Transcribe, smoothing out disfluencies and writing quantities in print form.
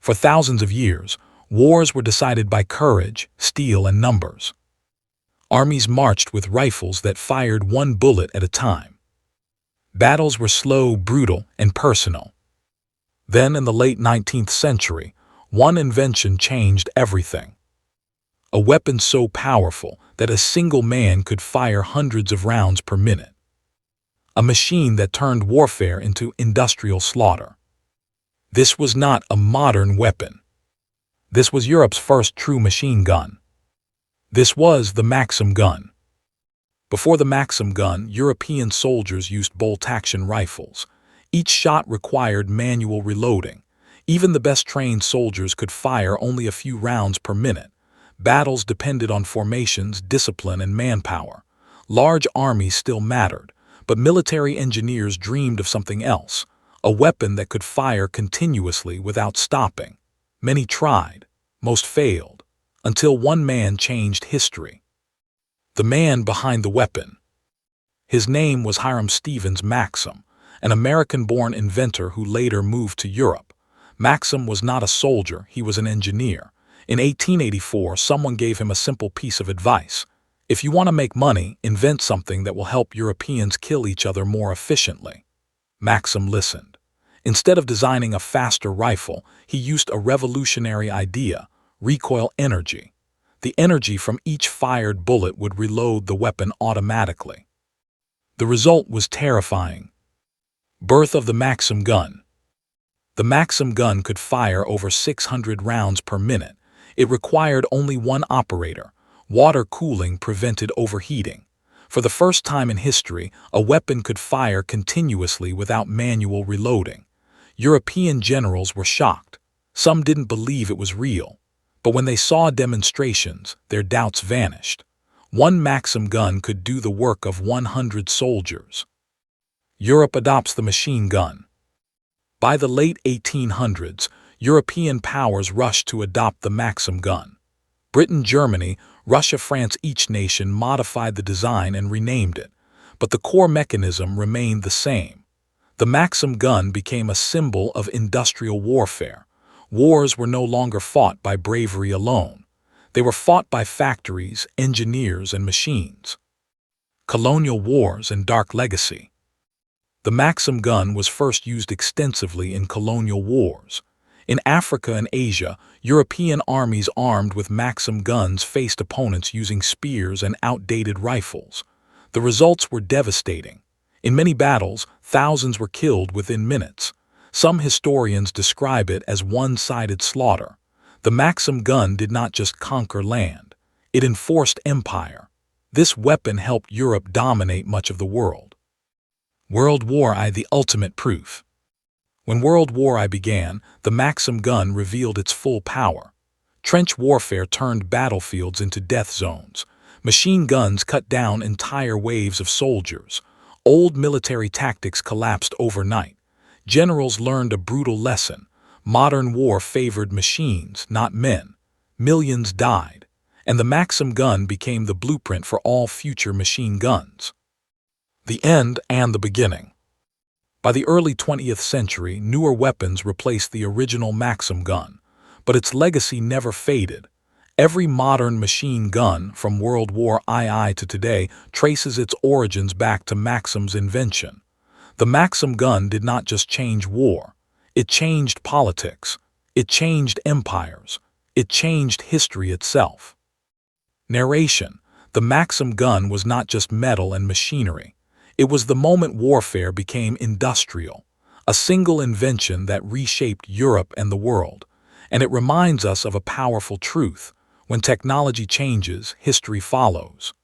For thousands of years, wars were decided by courage, steel, and numbers. Armies marched with rifles that fired one bullet at a time. Battles were slow, brutal, and personal. Then, in the late 19th century, one invention changed everything. A weapon so powerful that a single man could fire hundreds of rounds per minute. A machine that turned warfare into industrial slaughter. This was not a modern weapon. This was Europe's first true machine gun. This was the Maxim gun. Before the Maxim gun, European soldiers used bolt-action rifles. Each shot required manual reloading. Even the best-trained soldiers could fire only a few rounds per minute. Battles depended on formations, discipline, and manpower. Large armies still mattered, but military engineers dreamed of something else, a weapon that could fire continuously without stopping. Many tried, most failed, until one man changed history. The man behind the weapon. His name was Hiram Stevens Maxim, an American-born inventor who later moved to Europe. Maxim was not a soldier, he was an engineer. In 1884, someone gave him a simple piece of advice. If you want to make money, invent something that will help Europeans kill each other more efficiently. Maxim listened. Instead of designing a faster rifle, he used a revolutionary idea: recoil energy. The energy from each fired bullet would reload the weapon automatically. The result was terrifying. Birth of the Maxim gun. The Maxim gun could fire over 600 rounds per minute. It required only one operator. Water cooling prevented overheating. For the first time in history, a weapon could fire continuously without manual reloading. European generals were shocked. Some didn't believe it was real. But when they saw demonstrations, their doubts vanished. One Maxim gun could do the work of 100 soldiers. Europe adopts the machine gun. By the late 1800s, European powers rushed to adopt the Maxim gun. Britain, Germany, Russia, France, each nation modified the design and renamed it, but the core mechanism remained the same. The Maxim gun became a symbol of industrial warfare. Wars were no longer fought by bravery alone. They were fought by factories, engineers, and machines. Colonial wars and dark legacy. The Maxim gun was first used extensively in colonial wars. In Africa and Asia, European armies armed with Maxim guns faced opponents using spears and outdated rifles. The results were devastating. In many battles, thousands were killed within minutes. Some historians describe it as one-sided slaughter. The Maxim gun did not just conquer land. It enforced empire. This weapon helped Europe dominate much of the world. World War I, the ultimate proof. When World War I began, the Maxim gun revealed its full power. Trench warfare turned battlefields into death zones. Machine guns cut down entire waves of soldiers. Old military tactics collapsed overnight. Generals learned a brutal lesson. Modern war favored machines, not men. Millions died, and the Maxim gun became the blueprint for all future machine guns. The end and the beginning. By the early 20th century, newer weapons replaced the original Maxim gun, but its legacy never faded. Every modern machine gun, from World War II to today, traces its origins back to Maxim's invention. The Maxim gun did not just change war. It changed politics. It changed empires. It changed history itself. Narration. The Maxim gun was not just metal and machinery. It was the moment warfare became industrial, a single invention that reshaped Europe and the world. And it reminds us of a powerful truth: when technology changes, history follows.